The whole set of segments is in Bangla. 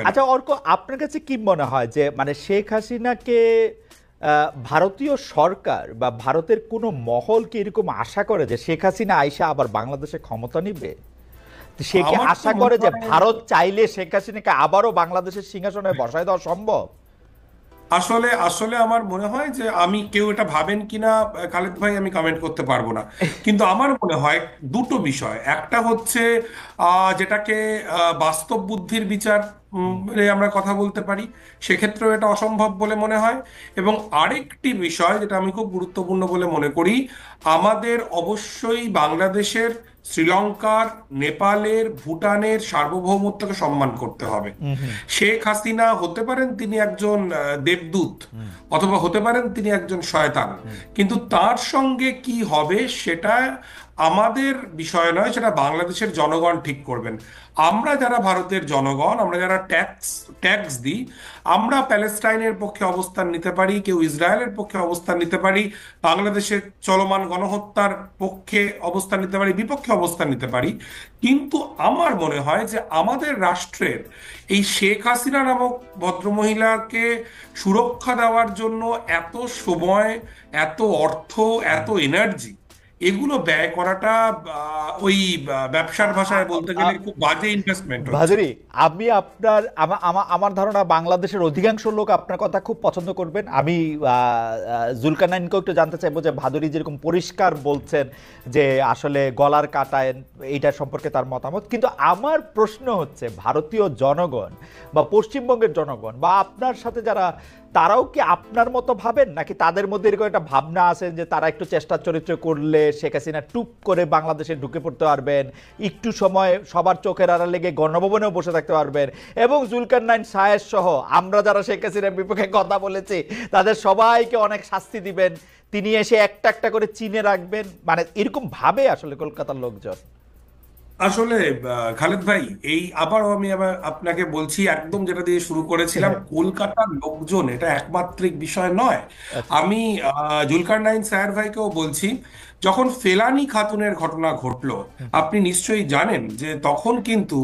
হবে না। আচ্ছা অর্ক, আপনার কাছে কি মনে হয় যে মানে শেখ হাসিনাকে ভারতীয় সরকার বা ভারতের কোনো মহল কি এরকম আশা করে যে শেখ হাসিনা আইসা আবার বাংলাদেশে ক্ষমতা নিবে? সে কি আমার তো আশা মনে করে যে হয় ভারত চাইলে শেখ হাসিনাকে আবারও বাংলাদেশের সিংহাসনে বসায় দেওয়া সম্ভব? আসলে আসলে আমার মনে হয় যে, আমি কেউ এটা ভাবেন কিনা খালেদ ভাই আমি কমেন্ট করতে পারবো না, কিন্তু আমার মনে হয় দুটো বিষয়। একটা হচ্ছে যেটাকে বাস্তব বুদ্ধির বিচার আমরা কথা বলতে পারি, সেক্ষেত্রেও এটা অসম্ভব বলে মনে হয়। এবং আরেকটি বিষয় যেটা আমি খুব গুরুত্বপূর্ণ বলে মনে করি, আমাদের অবশ্যই বাংলাদেশের, শ্রীলঙ্কার, নেপালের, ভুটানের সার্বভৌমত্বকে সম্মান করতে হবে। হুম হুম শেখ হাসিনা হতে পারেন তিনি একজন দেবদূত, হুম অথবা হতে পারেন তিনি একজন শয়তান, হুম। কিন্তু তার সঙ্গে কি হবে সেটা আমাদের বিষয় নয়, সেটা বাংলাদেশের জনগণ ঠিক করবেন। আমরা যারা ভারতের জনগণ, আমরা যারা ট্যাক্স ট্যাক্স দিই, আমরা প্যালেস্টাইনের পক্ষে অবস্থান নিতে পারি, কেউ ইসরায়েলের পক্ষে অবস্থান নিতে পারি, বাংলাদেশের চলমান গণহত্যার পক্ষে অবস্থান নিতে পারি, বিপক্ষে অবস্থান নিতে পারি। কিন্তু আমার মনে হয় যে আমাদের রাষ্ট্রের এই শেখ হাসিনা নামক ভদ্রমহিলাকে সুরক্ষা দেওয়ার জন্য এত সময়, এত অর্থ, এত এনার্জি, এগুলো ব্যয় করাটা ওই ব্যবসার ভাষায় বলতে গেলে খুব বাজে ইনভেস্টমেন্ট হচ্ছে। ভাদুরী, আমি আপনার আমার ধারণা বাংলাদেশের অধিকাংশ লোক আপনার কথা খুব পছন্দ করবেন। আমি জুলকারনাইনকেও একটু জানতে চাইবো যে ভাদুরী যেরকম পরিষ্কার বলছেন যে আসলে গলার কাটায় এইটা সম্পর্কে তার মতামত, কিন্তু আমার প্রশ্ন হচ্ছে ভারতীয় জনগণ বা পশ্চিমবঙ্গের জনগণ বা আপনার সাথে যারা, তারাও কি আপনার মতো ভাবেন, নাকি তাদের মধ্যে এরকম একটা ভাবনা আছে যে তারা একটু চেষ্টা চরিত্র করলে শেখ হাসিনা টুপ করে বাংলাদেশে ঢুকে পড়তে পারবেন, একটু সময় সবার চোখের আড়ালে লেগে গণভবনেও বসে থাকতে পারবেন, এবং জুলকারনাইন সায়ের সহ আমরা যারা শেখ হাসিনার বিপক্ষে কথা বলেছি তাদের সবাইকে অনেক শাস্তি দিবেন, তিনি এসে একটা একটা করে চিনে রাখবেন, মানে এরকম ভাবে আসলে কলকাতার লোকজন? আসলে খালেদ ভাই, এই আবারও আমি আবার আপনাকে বলছি, একদম যেটা দিয়ে শুরু করেছিলাম, কলকাতার লোকজন এটা একমাত্রিক বিষয় নয়। আচ্ছা। আমি জুলকারনাইন স্যার ভাইকেও বলছি, যখন ফেলানী খাতুনের ঘটনা ঘটলো, আপনি নিশ্চয়ই জানেন যে তখন কিন্তু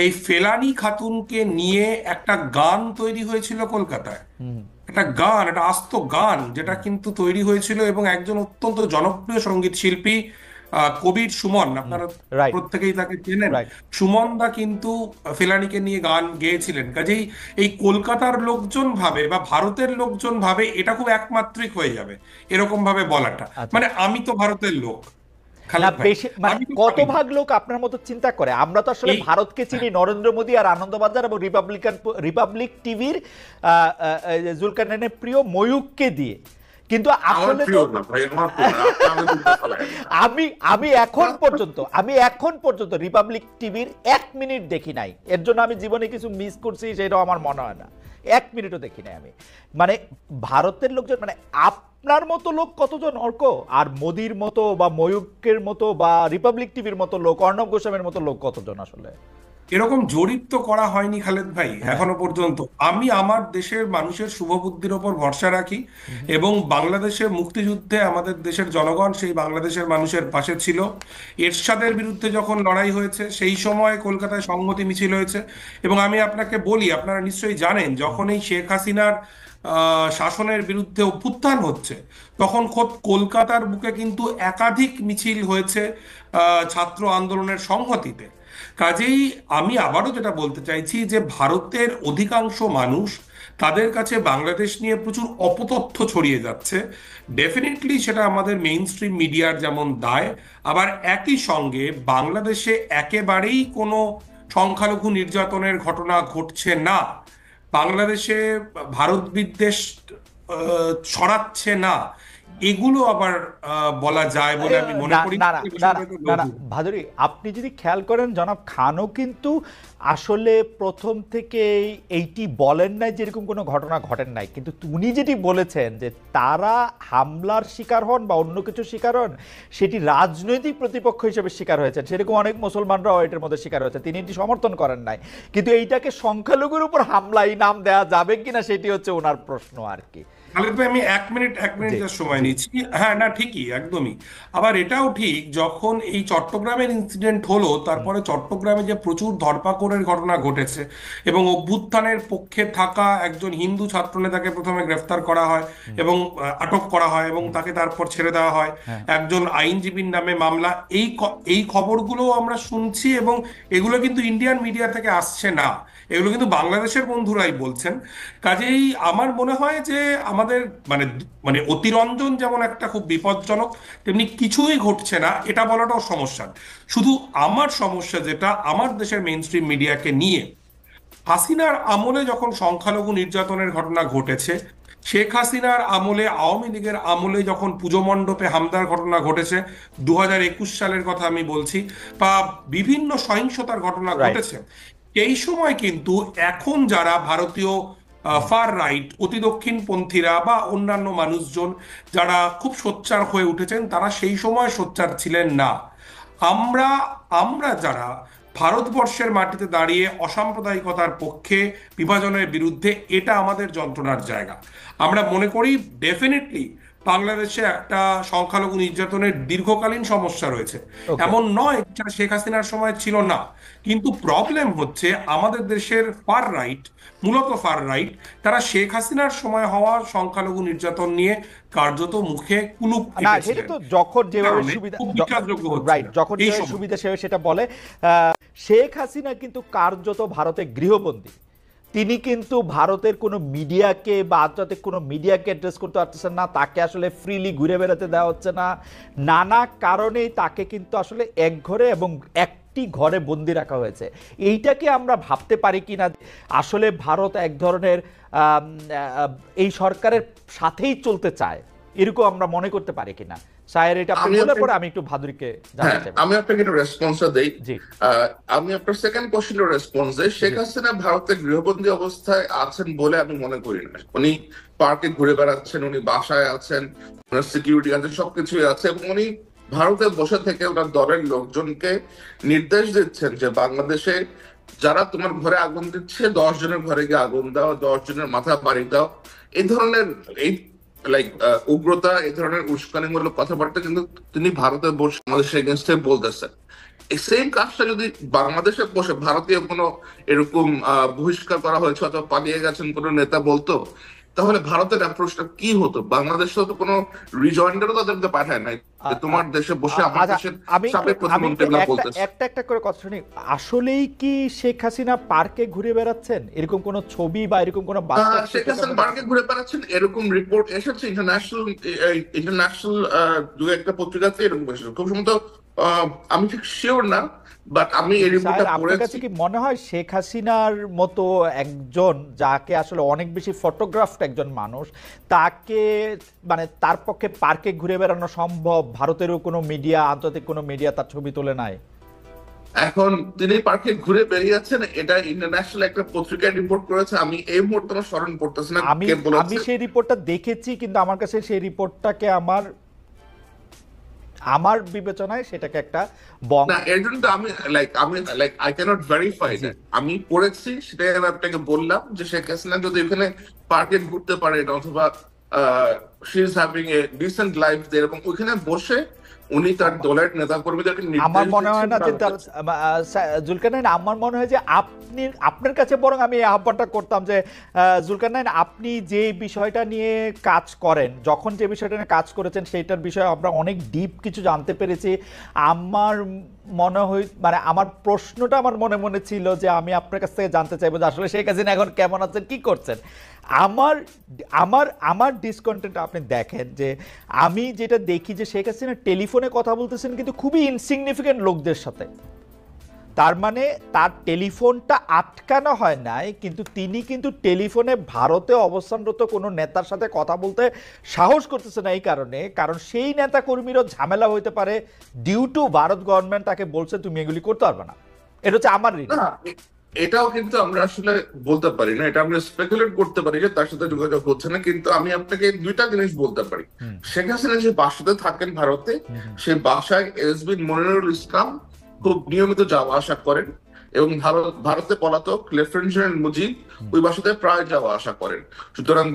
এই ফেলানী খাতুনকে নিয়ে একটা গান তৈরি হয়েছিল কলকাতায়। হুম একটা গান, একটা আস্ত গান, যেটা হুম। কিন্তু তৈরি হয়েছিল, এবং একজন অত্যন্ত জনপ্রিয় সঙ্গীত শিল্পী কবির সুমন, আপনারা রাইট প্রত্যেকেই তাকে চেনেন, রাইট। সুমন দা কিন্তু ফেলানীকে নিয়ে গান গেয়েছিলেন। কাজেই এই কলকাতার লোকজন ভাবে বা ভারতের লোকজন ভাবে এটা খুব একমাত্রিক হয়ে যাবে এরকম ভাবে বলাটা, আচ্ছা। মানে আমি তো ভারতের লোক, না খালেদ ভাই, বেশি মানে আমি তো কত ভাবি না। ভাগ লোক আপনার মতো চিন্তা করে? আমরা তো আসলে এই ভারতকে চিনি নরেন্দ্র মোদী আর আনন্দবাজার এবং রিপাবলিক টিভির জুলকারনাইনের প্রিয় ময়ূককে দিয়ে, কিন্তু আমার আসলে তো প্রিয় না ভাই, আমার প্রিয় না, আপনি আমাকে উল্টো ফেলায়েন না। আমি আমি এখন পর্যন্ত রিপাবলিক টিভির 1 মিনিট দেখি নাই। এর জন্য আমি জীবনে কিছু মিস করছি সেটাও আমার মনে হয় না। 1 মিনিটও দেখি নাই আমি। মানে ভারতের লোকজন, মানে আপনার মতো লোক কতজন অর্ক, আর মোদির মতো বা ময়ূকের মতো বা রিপাবলিক টিভির মতো লোক, অর্ণব গোস্বামীর মতো লোক কতজন আসলে? এরকম জরিপ তো করা হয়নি খালেদ ভাই হ্যাঁ। এখনো পর্যন্ত। আমি আমার দেশের মানুষের শুভবুদ্ধির ওপর ভরসা রাখি, এবং বাংলাদেশের মুক্তিযুদ্ধে আমাদের দেশের জনগণ সেই বাংলাদেশের মানুষের পাশে ছিল। এরশাদের বিরুদ্ধে যখন লড়াই হয়েছে সেই সময় কলকাতায় সংহতি মিছিল হয়েছে। এবং আমি আপনাকে বলি, আপনারা নিশ্চয়ই জানেন, যখন এই শেখ হাসিনার শাসনের বিরুদ্ধে অভ্যুত্থান হচ্ছে, তখন খোদ কলকাতার বুকে কিন্তু একাধিক মিছিল হয়েছে ছাত্র আন্দোলনের সংহতিতে। কাজেই আমি আবারও যেটা বলতে চাইছি যে ভারতের অধিকাংশ মানুষ, তাদের কাছে বাংলাদেশ নিয়ে প্রচুর অপতথ্য ছড়িয়ে যাচ্ছে। ডেফিনেটলি সেটা আমাদের মেইন স্ট্রিম মিডিয়ার যেমন দায়, আবার একই সঙ্গে বাংলাদেশে একেবারেই কোনো সংখ্যালঘু নির্যাতনের ঘটনা ঘটছে না, বাংলাদেশে ভারত বিদ্বেষ ছড়াচ্ছে না, এগুলো আবার বলা যায় বলে আমি মনে না করি না না। না এই না বিষয়টা একটু না না লঘু। ভাদুরী, আপনি যদি খেয়াল করেন জনাব খানও কিন্তু আসলে প্রথম থেকে এইটি বলেন নাই যে এরকম কোনো ঘটনা ঘটেন নাই, কিন্তু উনি যেটি বলেছেন যে তারা হামলার শিকার হন বা অন্য কিছু শিকার হন, সেটি রাজনৈতিক প্রতিপক্ষ হিসেবে শিকার হয়েছেন, সেরকম অনেক মুসলমানরাও এটার মধ্যে শিকার হয়েছে, তিনি এটি সমর্থন করেন নাই। কিন্তু এইটাকে সংখ্যালঘুর উপর হামলা এই নাম দেওয়া যাবে কিনা সেটি হচ্ছে ওনার প্রশ্ন আর কি। খালেদ ভাই, আমি এক মিনিট জি যা সময় জি নিচ্ছি। হ্যাঁ, না ঠিকই, একদমই। আবার এটাও ঠিক, যখন এই চট্টগ্রামের ইনসিডেন্ট হলো, হুম, তারপরে চট্টগ্রামে যে প্রচুর ধরপাকড়ের ঘটনা ঘটেছে এবং অভ্যুত্থানের পক্ষে থাকা একজন হিন্দু ছাত্রনেতাকে প্রথমে গ্রেফতার করা হয় হুম, এবং আটক করা হয় এবং হুম, তাকে তারপর ছেড়ে দেওয়া হয়, হ্যাঁ, একজন আইনজীবীর নামে মামলা, এই খবরগুলো আমরা শুনছি এবং এগুলো কিন্তু ইন্ডিয়ান মিডিয়া থেকে আসছে না, এগুলো কিন্তু বাংলাদেশের বন্ধুরাই বলছেন। কাজেই আমার মনে হয় যে আমাদের মানে মানে অতিরঞ্জন যেমন একটা খুব বিপজ্জনক, তেমনি কিছুই ঘটছে না এটা বলাটাও সমস্যা। শুধু আমার সমস্যা যেটা আমার দেশের মেইন স্ট্রিম মিডিয়াকে নিয়ে, হাসিনার আমলে যখন সংখ্যালঘু নির্যাতনের ঘটনা ঘটেছে, শেখ হাসিনার আমলে, আওয়ামী লীগের আমলে যখন পুজো মণ্ডপে হামলার ঘটনা ঘটেছে, 2021 সালের কথা আমি বলছি, বা বিভিন্ন সহিংসতার ঘটনা রাইট, ঘটেছে, এই সময় কিন্তু এখন যারা ভারতীয় ফার রাইট, অতি দক্ষিণপন্থীরা বা অন্যান্য মানুষজন যারা খুব সোচ্চার হয়ে উঠেছেন, তারা সেই সময় সোচ্চার ছিলেন না। আমরা আমরা যারা ভারতবর্ষের মাটিতে দাঁড়িয়ে অসাম্প্রদায়িকতার পক্ষে, বিভাজনের বিরুদ্ধে, এটা আমাদের যন্ত্রণার জায়গা। আমরা মনে করি ডেফিনেটলি বাংলাদেশে একটা সংখ্যালঘু নির্যাতনের দীর্ঘকালীন সমস্যা রয়েছে, ওকে। এমন নয় যেটা শেখ হাসিনার সময় ছিল না। কিন্তু প্রবলেম হচ্ছে আমাদের দেশের ফার রাইট, মূলত ফার রাইট, তারা শেখ হাসিনার সময় হওয়া সংখ্যালঘু নির্যাতন নিয়ে কার্যত মুখে কুলুপ না সেটা এঁটেছিলেন, তো যখন যেভাবে কারণে সুবিধা, খুব বিশ্বাসযোগ্য হচ্ছে রাইট, না যখন এই যেভাবে সময়। সুবিধা সেভাবে সেটা বলে। শেখ হাসিনা কিন্তু কার্যত ভারতে গৃহবন্দী। তিনি কিন্তু ভারতের কোনো মিডিয়াকে বা আন্তর্জাতিক কোনো মিডিয়াকে অ্যাড্রেস করতে পারতেছেন না, তাকে আসলে ফ্রিলি ঘুরে বেড়াতে দেওয়া হচ্ছে না, নানা কারণেই তাকে কিন্তু আসলে এক ঘরে এবং একটি ঘরে বন্দি রাখা হয়েছে। এইটাকে আমরা ভাবতে পারি কি না আসলে ভারত এক ধরনের আম, এই সরকারের সাথেই চলতে চায়, এরকম আমরা মনে করতে পারি কিনা? স্যার এটা আপনি আমি বলার আপনাকে পরে আমি একটু ভাদুরীকে জানতে হ্যাঁ, চাইব। আমি আপনাকে একটা রেসপন্সটা দেই। জি আমি আপনার সেকেন্ড কোশ্চেনের রেসপন্স দেই। জি শেখ হাসিনা ভারতের গৃহবন্দী অবস্থায় আছেন বলে আমি মনে করি না। উনি পার্কে ঘুরে বেড়াচ্ছেন, উনি বাসায় আছেন, ওনার সিকিউরিটি আছে, সবকিছুই আছে, এবং উনি ভারতে বসে থেকে ওনার দলের লোকজনকে নির্দেশ দিচ্ছেন যে বাংলাদেশে যারা তোমার ঘরে আগুন দিচ্ছে, 10 জনের ঘরে গিয়ে আগুন দাও, 10 জনের মাথা বাড়ি দাও। এই ধরনের এই লাইক উগ্রতা, এই ধরনের উস্কানিমূলক কথাবার্তা কিন্তু তিনি ভারতে বসে বাংলাদেশের এগেনস্টে বলতেছেন। এই সেম কাজটা যদি বাংলাদেশে বসে ভারতীয় কোনো এরকম বহিষ্কার করা হয়েছে অথবা পালিয়ে গেছেন কোনো নেতা বলতো, তাহলে ভারতের অ্যাপ্রোচটা কি হতো? বাংলাদেশে তো কোনো রিজয়েন্ডারও তাদেরকে পাঠায় নাই যে তোমার দেশে বসে আমার আচ্ছা, দেশের আমি সাবেক আমি প্রধানমন্ত্রী একটু এগুলো একটা বলতেছে। একটা একটা করে কথা শুনি। আসলেই কি শেখ হাসিনা পার্কে ঘুরে বেড়াচ্ছেন, এরকম কোনো ছবি বা এরকম কোনো বাস্তব শেখ চিত্র হাসান কেমন পার্কে দেখছেন? ঘুরে বেড়াচ্ছেন এরকম রিপোর্ট এসেছে ইন্টারন্যাশনাল ইন্টারন্যাশনাল দু একটা পত্রিকাতে এরকম এসেছে খুব সম্ভবত। আমি ঠিক শিওর না, বাট আমি এই স্যার রিপোর্টটা আপনার পড়েছি। কাছে কি মনে হয় শেখ হাসিনার মতো একজন, যাকে আসলে অনেক বেশি ফটোগ্রাফড একজন মানুষ, তাকে মানে তার পক্ষে পার্কে ঘুরে বেড়ানো সম্ভব? ভারতেরও কোনো মিডিয়া, আন্তর্জাতিক কোনো মিডিয়া তার ছবি তোলে নাই? এখন তিনি পার্কে ঘুরে বেরিয়েছেন, এটা ইন্টারন্যাশনাল একটা পত্রিকায় রিপোর্ট করেছে। আমি এই মুহূর্তে আমার স্মরণ পড়তেছে না আমি কে আমি বলেছে। সেই রিপোর্টটা দেখেছি, কিন্তু আমার কাছে সেই রিপোর্টটাকে আমার আমার বিবেচনায় সেটাকে একটা বং। না, এর জন্য তো আমি আই ক্যানট ভেরিফাই জি দ্যাট। আমি পড়েছি, সেটাই আমি আপনাকে বললাম যে শেখ হাসিনা যদি এখানে পার্কে ঘুরতে পারেন অথবা she is having a decent life there, এবং ওইখানে বসে উনি তার দলের নেতা কর্মীদেরকে আমার নির্দেশ মনে হয় দিচ্ছেন না যে তার জুলকারনাইন, আমার মনে হয় যে আপনি, আপনার কাছে বরং আমি এই আহ্বানটা করতাম যে জুলকারনাইন, আপনি যে বিষয়টা নিয়ে কাজ করেন, যখন যে বিষয়টা নিয়ে কাজ করেছেন সেইটার বিষয়ে আমরা অনেক ডিপ কিছু জানতে পেরেছি। আমার মনে হয় মানে আমার প্রশ্নটা আমার মনে মনে ছিল যে আমি আপনার কাছ থেকে জানতে চাইবো যে আসলে শেখ হাসিনা এখন কেমন আছেন, কি করছেন। আমার আমার আমার ডিসকন্টেন্ট আপনি দেখেন যে আমি যেটা দেখি যে শেখ হাসিনা টেলিফোনে কথা বলতেছেন কিন্তু খুবই ইনসিগনিফিকেন্ট লোকদের সাথে। তার মানে তার টেলিফোনটা আটকানো হয় নাই, কিন্তু তিনি কিন্তু টেলিফোনে ভারতে অবস্থানরত কোনো নেতার সাথে কথা বলতে সাহস করতেছে না, এই কারণে কারণ সেই নেতা কর্মীরও ঝামেলা হইতে পারে ডিউ টু ভারত গভর্নমেন্ট তাকে বলছে তুমি এগুলি করতে পারবে না। এটা হচ্ছে আমার রিডিং। না, এটাও কিন্তু আমরা আসলে বলতে পারি না, এটা আমরা স্পেকুলেট করতে পারি যে তার সাথে যোগাযোগ হচ্ছে না। কিন্তু আমি আপনাকে দুইটা জিনিস বলতে পারি। শেখ হাসিনা যে বাসাতে থাকেন ভারতে, সেই বাসায় এসবি মনিরুল ইসলাম খুব নিয়মিত যাওয়া আসা করেন। এবং ভারতে পলাতক লেফটেন্যান্ট জেনারেল মুজিব ওই বাসাতে প্রায় যাওয়া আসা করেন। সুতরাং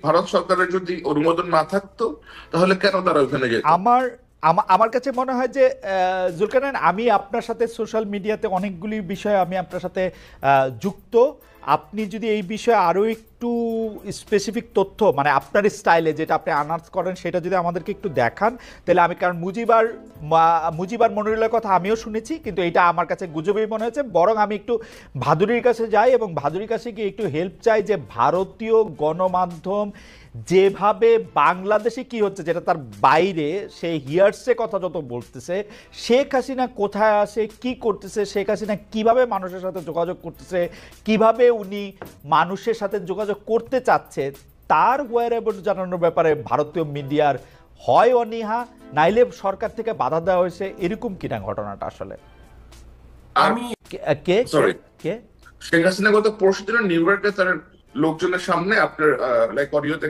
ভারত সরকারের যদি অনুমোদন না থাকতো তাহলে কেন তারা ওখানে যেত? আমার কাছে মনে হয় যে জুলকারনাইন, আমি আপনার সাথে সোশ্যাল মিডিয়াতে অনেকগুলি বিষয়ে আমি আপনার সাথে যুক্ত। আপনি যদি এই বিষয়ে আরও একটু স্পেসিফিক তথ্য, মানে আপনার স্টাইলে যেটা আপনি আনার্স করেন, সেটা যদি আমাদেরকে একটু দেখান, তাহলে আমি, কারণ মুজিবার মনিরুলের কথা আমিও শুনেছি, কিন্তু এটা আমার কাছে গুজবেই মনে হয়েছে। বরং আমি একটু ভাদুরীর কাছে যাই এবং ভাদুরীর কাছে গিয়ে একটু হেল্প চাই যে ভারতীয় গণমাধ্যম যেভাবে বাংলাদেশে কি হচ্ছে যেটা তার বাইরে, সে হিয়ার্সে কথা যত বলতেছে, শেখ হাসিনা কোথায় আছে, কি করতেছে, শেখ হাসিনা কিভাবে মানুষের সাথে যোগাযোগ করতেছে, কিভাবে উনি মানুষের সাথে যোগাযোগ করতে চাচ্ছে, তার ওয়ারেবল জানানোর ব্যাপারে ভারতীয় মিডিয়ার হয় অনীহা, নাইলে সরকার থেকে বাধা দেওয়া হয়েছে, এরকম কিনা ঘটনাটা আসলে? আমি কে সরি, কে শেখ হাসিনা গত পরশু দিন নিউ ইয়র্কে তার লোকজনের সামনে আপনার লাইক অডিওতে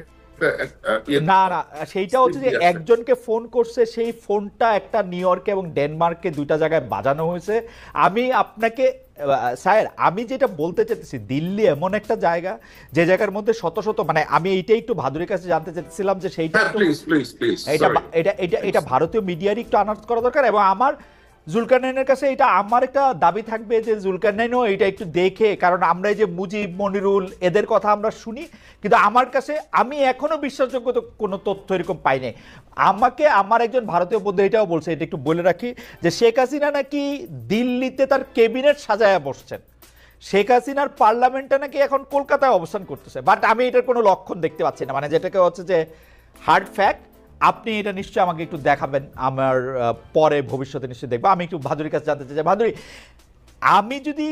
না না, সেইটা হচ্ছে যে একজনকে ফোন করছে, সেই ফোনটা একটা নিউ ইয়র্কে এবং ডেনমার্কে দুইটা জায়গায় বাজানো হয়েছে। আমি আপনাকে স্যার, আমি যেটা বলতে চাইতেছি, দিল্লি এমন একটা জায়গা যে জায়গার মধ্যে শত শত, মানে আমি এইটাই একটু ভাদুরীর কাছে জানতে চাইছিলাম যে সেইটা এটা ভারতীয় মিডিয়ারই একটু আনার্স করা দরকার। এবং আমার জুলকারনাইনের কাছে এটা আমার একটা দাবি থাকবে যে জুলকারনাইনও এটা একটু দেখে, কারণ আমরা এই যে মুজিব, মনিরুল, এদের কথা আমরা শুনি, কিন্তু আমার কাছে আমি এখনো বিশ্বাসযোগ্য কোনো তথ্য এরকম পাইনি। আমাকে আমার একজন ভারতীয় বন্ধু এটাও বলছে, এটা একটু বলে রাখি, যে শেখ হাসিনা নাকি দিল্লিতে তার ক্যাবিনেট সাজায়া বসছেন, শেখ হাসিনার পার্লামেন্টটা নাকি এখন কলকাতায় অবস্থান করতেছে। বাট আমি এটার কোনো লক্ষণ দেখতে পাচ্ছি না, মানে যেটাকে হচ্ছে যে হার্ড ফ্যাক্ট। আপনি এটা নিশ্চয়ই আমাকে একটু দেখাবেন, আমার পরে ভবিষ্যতে নিশ্চয়ই দেখবো। আমি একটু ভাদুরীর কাছে জানতে চাই, ভাদুরী, আমি যদি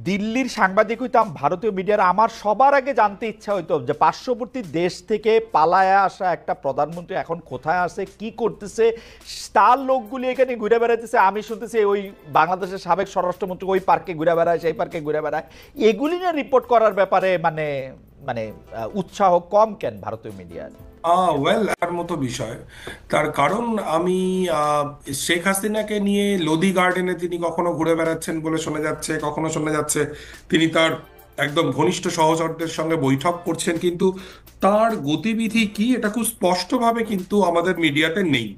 দিল্লির সাংবাদিক হইতাম, ভারতীয় মিডিয়ার, আমার সবার আগে জানতে ইচ্ছা হইতো যে পার্শ্ববর্তী দেশ থেকে পালায় আসা একটা প্রধানমন্ত্রী এখন কোথায় আছে, কি করতেছে, তার লোকগুলি এখানে ঘুরে বেড়াইতেছে। আমি শুনতেছি ওই বাংলাদেশের সাবেক স্বরাষ্ট্রমন্ত্রী ওই পার্কে ঘুরে বেড়ায়, সেই পার্কে ঘুরে বেড়ায়, এগুলি নিয়ে রিপোর্ট করার ব্যাপারে মানে মানে উৎসাহ কম কেন ভারতীয় মিডিয়ার? ওয়েল, তার মতো বিষয়। তার কারণ আমি শেখ হাসিনাকে নিয়ে লোদি গার্ডেনে তিনি কখনো ঘুরে বেড়াচ্ছেন বলে শোনা যাচ্ছে, কখনো শোনা যাচ্ছে তিনি তার একদম ঘনিষ্ঠ সহচরদের সঙ্গে বৈঠক করছেন, কিন্তু তার গতিবিধি কি এটা খুব স্পষ্টভাবে কিন্তু আমাদের মিডিয়াতে নেই।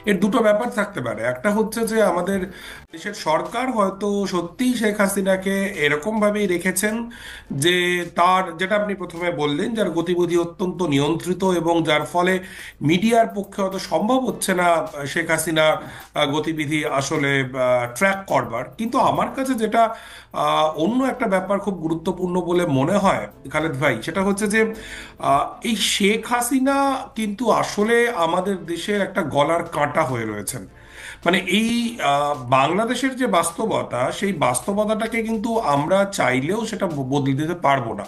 এর দুটো ব্যাপার থাকতে পারে। একটা হচ্ছে যে আমাদের দেশের সরকার হয়তো সত্যিই শেখ হাসিনাকে এরকম ভাবেই রেখেছেন যে তার, যেটা আপনি প্রথমে বললেন, যার গতিবিধি অত্যন্ত নিয়ন্ত্রিত এবং যার ফলে মিডিয়ার পক্ষে হয়তো সম্ভব হচ্ছে না শেখ হাসিনার গতিবিধি আসলে ট্র্যাক করবার। কিন্তু আমার কাছে যেটা অন্য একটা ব্যাপার খুব গুরুত্বপূর্ণ বলে মনে হয় খালেদ ভাই, সেটা হচ্ছে যে এই শেখ হাসিনা কিন্তু আসলে আমাদের দেশের একটা গলার কাঁটা হয়ে রয়েছেন। মানে এই বাংলাদেশের যে বাস্তবতা, সেই বাস্তবতাটাকে কিন্তু আমরা চাইলেও সেটা বদলে দিতে পারবো না।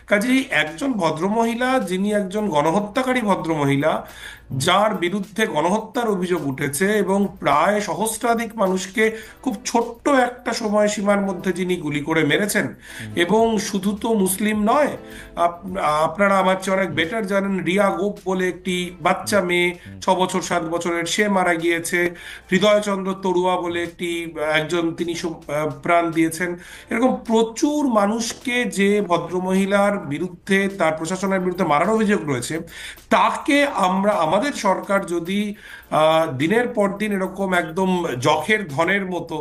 কাজেই একজন ভদ্রমহিলা, যিনি একজন গণহত্যাকারী ভদ্রমহিলা, যার বিরুদ্ধে গণহত্যার অভিযোগ উঠেছে এবং প্রায় সহস্রাধিক মানুষকে খুব ছোট্ট একটা সময়সীমার মধ্যে যিনি গুলি করে মেরেছেন, এবং শুধু তো মুসলিম নয়, আপনারা আমার চেয়ে অনেক বেটার জানেন, রিয়া গোপ বলে একটি বাচ্চা মেয়ে, 6 বছর 7 বছরের, সে মারা গিয়েছে। হৃদয়চন্দ্র তরুয়া বলে একজন, তিনি প্রাণ দিয়েছেন। এরকম প্রচুর মানুষকে যে ভদ্রমহিলার বিরুদ্ধে, তার প্রশাসনের বিরুদ্ধে মারার অভিযোগ রয়েছে, তাকে আমাদের সরকার যদি দিনের পর দিন এরকম একদম যখের ধনের মতো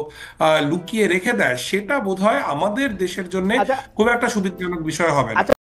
লুকিয়ে রেখে দেয়, সেটা বোধহয় আমাদের দেশের জন্য আচ্ছা খুব একটা সুবিধাজনক বিষয় হবে না।